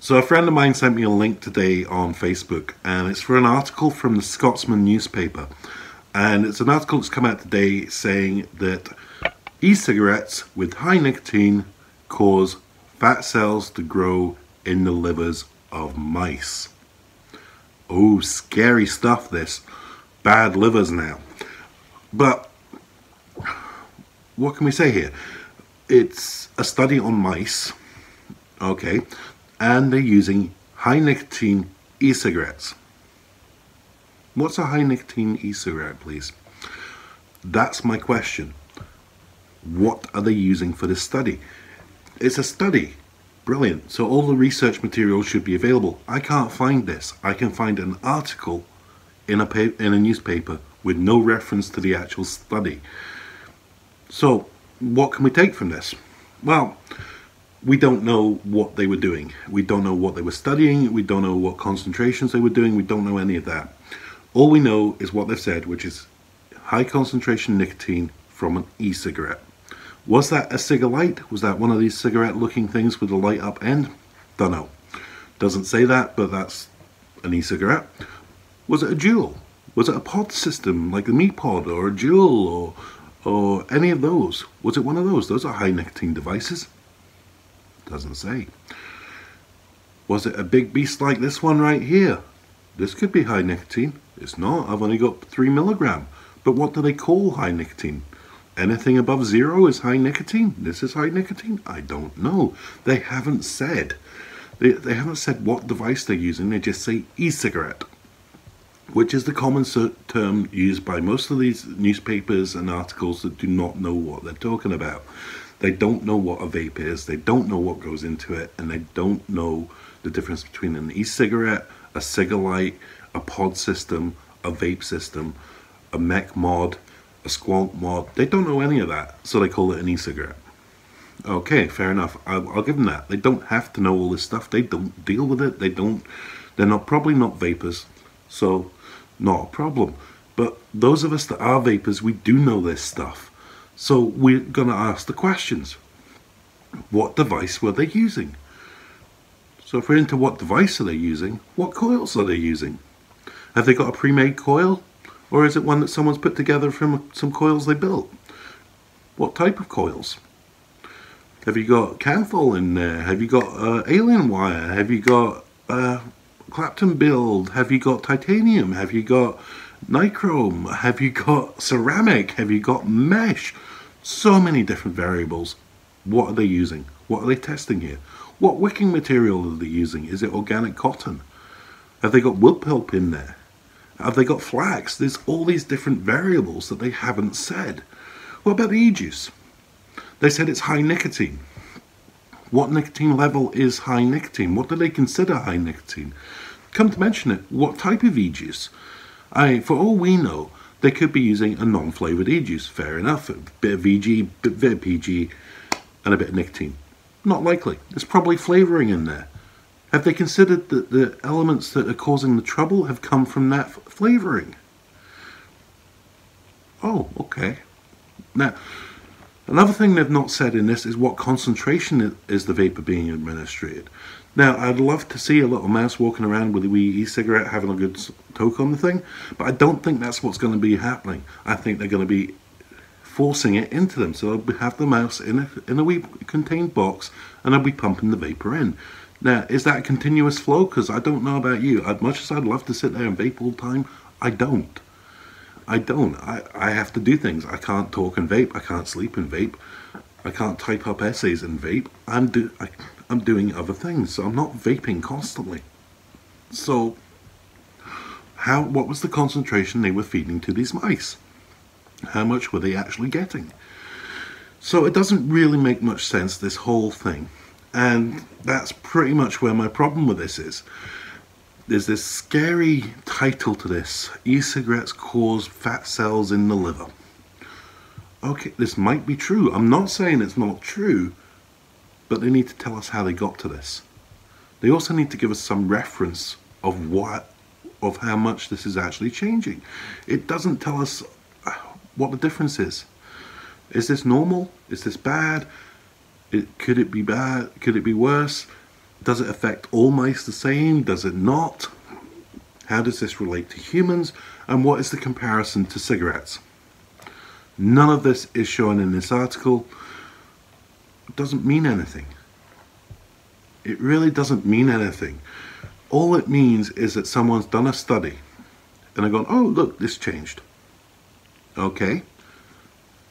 So a friend of mine sent me a link today on Facebook, and it's for an article from the Scotsman newspaper. And it's an article that's come out today saying that e-cigarettes with high nicotine cause fat cells to grow in the livers of mice. Oh, scary stuff this. Bad livers now. But what can we say here? It's a study on mice, okay, and they're using high nicotine e-cigarettes. What's a high nicotine e-cigarette, please? That's my question. What are they using for this study? It's a study. Brilliant. So all the research materials should be available. I can't find this. I can find an article in a newspaper with no reference to the actual study. So what can we take from this? Well, we don't know what they were doing. We don't know what they were studying. We don't know what concentrations they were doing. We don't know any of that. All we know is what they've said, which is high concentration nicotine from an e-cigarette. Was that a cigarette? Was that one of these cigarette looking things with a light up end? Don't know. Doesn't say that, but that's an e-cigarette. Was it a Juul? Was it a pod system like the Me Pod or a Juul or any of those? Was it one of those? Those are high nicotine devices. Doesn't say. Was it a big beast like this one right here? This could be high nicotine. It's not. I've only got 3 milligram. But what do they call high nicotine? Anything above 0 is high nicotine. This is high nicotine. I don't know. They haven't said. They haven't said what device they're using. They just say e-cigarette, which is the common term used by most of these newspapers and articles that do not know what they're talking about. They don't know what a vape is, they don't know what goes into it, and they don't know the difference between an e-cigarette, a cigarette, a pod system, a vape system, a mech mod, a squonk mod. They don't know any of that, so they call it an e-cigarette. Okay, fair enough. I'll give them that. They don't have to know all this stuff. They don't deal with it. They're probably not vapors, so not a problem. But those of us that are vapors, we do know this stuff. So we're going to ask the questions. What device were they using? So if we're into what device are they using, what coils are they using? Have they got a pre-made coil? Or is it one that someone's put together from some coils they built? What type of coils? Have you got Canthol in there? Have you got alien wire? Have you got Clapton build? Have you got titanium? Have you got nichrome? Have you got ceramic? Have you got mesh? So many different variables. What are they using? What are they testing here? What wicking material are they using? Is it organic cotton? Have they got wood pulp in there? Have they got flax? There's all these different variables that they haven't said. What about the e-juice? They said it's high nicotine. What nicotine level is high nicotine? What do they consider high nicotine? Come to mention it, what type of e-juice? For all we know, they could be using a non-flavoured e-juice. Fair enough. A bit of VG, a bit of PG, and a bit of nicotine. Not likely. There's probably flavouring in there. Have they considered that the elements that are causing the trouble have come from that flavouring? Oh, okay. Now, another thing they've not said in this is what concentration is the vapour being administered. Now, I'd love to see a little mouse walking around with a wee e-cigarette having a good toke on the thing, but I don't think that's what's going to be happening. I think they're going to be forcing it into them. So they'll have the mouse in a wee contained box, and they'll be pumping the vapour in. Now, is that a continuous flow? Because I don't know about you. As much as I'd love to sit there and vape all the time, I don't. I have to do things. I can't talk and vape. I can't sleep and vape. I can't type up essays and vape. I'm doing other things, so I'm not vaping constantly. So, what was the concentration they were feeding to these mice? How much were they actually getting? So it doesn't really make much sense, this whole thing. And that's pretty much where my problem with this is. There's this scary title to this: e-cigarettes cause fat cells in the liver. Okay, this might be true. I'm not saying it's not true, but they need to tell us how they got to this. They also need to give us some reference of how much this is actually changing. It doesn't tell us what the difference is. Is this normal? Is this bad? Could it be bad? Could it be worse? Does it affect all mice the same? Does it not? How does this relate to humans? And what is the comparison to cigarettes? None of this is shown in this article. It doesn't mean anything. It really doesn't mean anything. All it means is that someone's done a study and they're going, oh, look, this changed. Okay,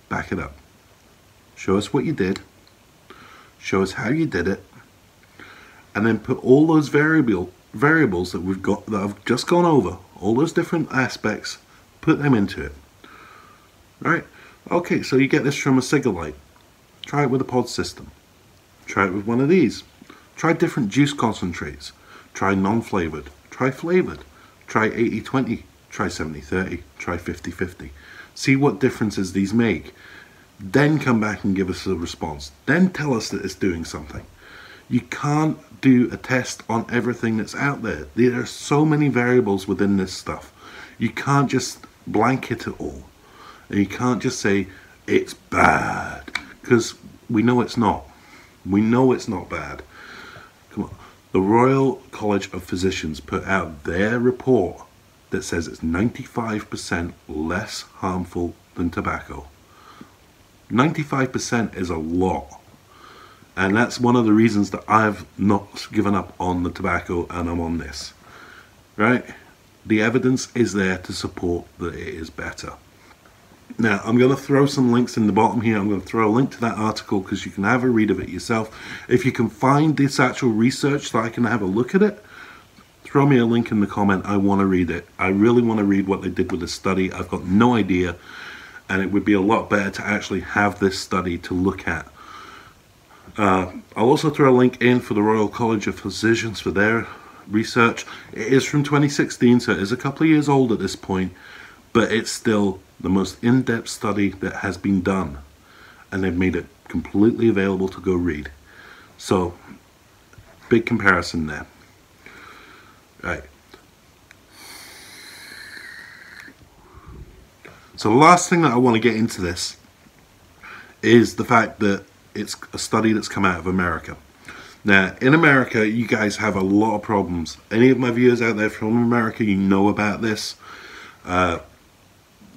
back it up. Show us what you did. Show us how you did it. And then put all those variables that we've got, that I've just gone over, all those different aspects, put them into it. Right? Okay, so you get this from a Cigalite. Try it with a pod system. Try it with one of these. Try different juice concentrates. Try non-flavored. Try flavored. Try 80-20. Try 70-30. Try 50-50. See what differences these make. Then come back and give us a response. Then tell us that it's doing something. You can't do a test on everything that's out there. There are so many variables within this stuff. You can't just blanket it all. And you can't just say it's bad, because we know it's not. We know it's not bad. Come on. The Royal College of Physicians put out their report that says it's 95% less harmful than tobacco. 95% is a lot. And that's one of the reasons that I've not given up on the tobacco and I'm on this. Right? The evidence is there to support that it is better. Now, I'm going to throw some links in the bottom here. I'm going to throw a link to that article because you can have a read of it yourself. If you can find this actual research so I can have a look at it, throw me a link in the comment. I want to read it. I really want to read what they did with the study. I've got no idea. And it would be a lot better to actually have this study to look at. I'll also throw a link in for the Royal College of Physicians for their research. It is from 2016, so it is a couple of years old at this point, but it's still the most in-depth study that has been done, and they've made it completely available to go read. So, big comparison there. Right. So the last thing that I want to get into this is the fact that it's a study that's come out of America. Now, in America, you guys have a lot of problems. Any of my viewers out there from America, you know about this.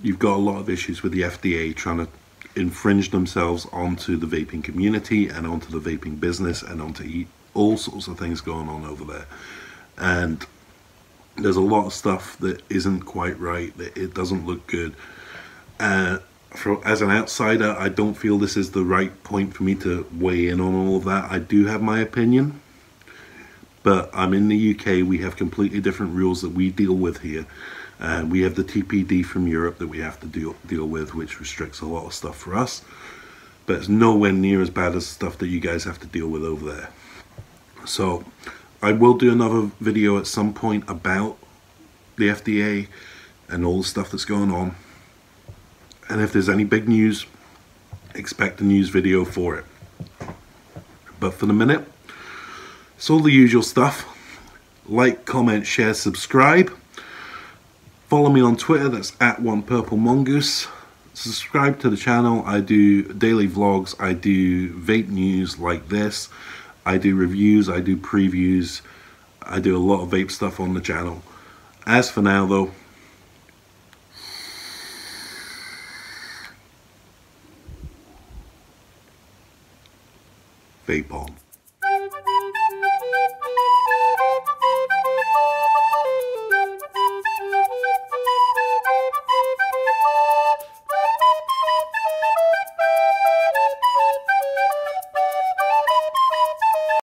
You've got a lot of issues with the FDA trying to infringe themselves onto the vaping community and onto the vaping business and onto all sorts of things going on over there. And there's a lot of stuff that isn't quite right, that it doesn't look good. As an outsider, I don't feel this is the right point for me to weigh in on all of that. I do have my opinion, but I'm in the UK. We have completely different rules that we deal with here. And we have the TPD from Europe that we have to deal with, which restricts a lot of stuff for us. But it's nowhere near as bad as stuff that you guys have to deal with over there. So I will do another video at some point about the FDA and all the stuff that's going on. And if there's any big news, expect a news video for it. But for the minute, it's all the usual stuff. Like, comment, share, subscribe. Follow me on Twitter, that's @OnePurpleMongoose. Subscribe to the channel. I do daily vlogs, I do vape news like this, I do reviews, I do previews, I do a lot of vape stuff on the channel. As for now though, vape on.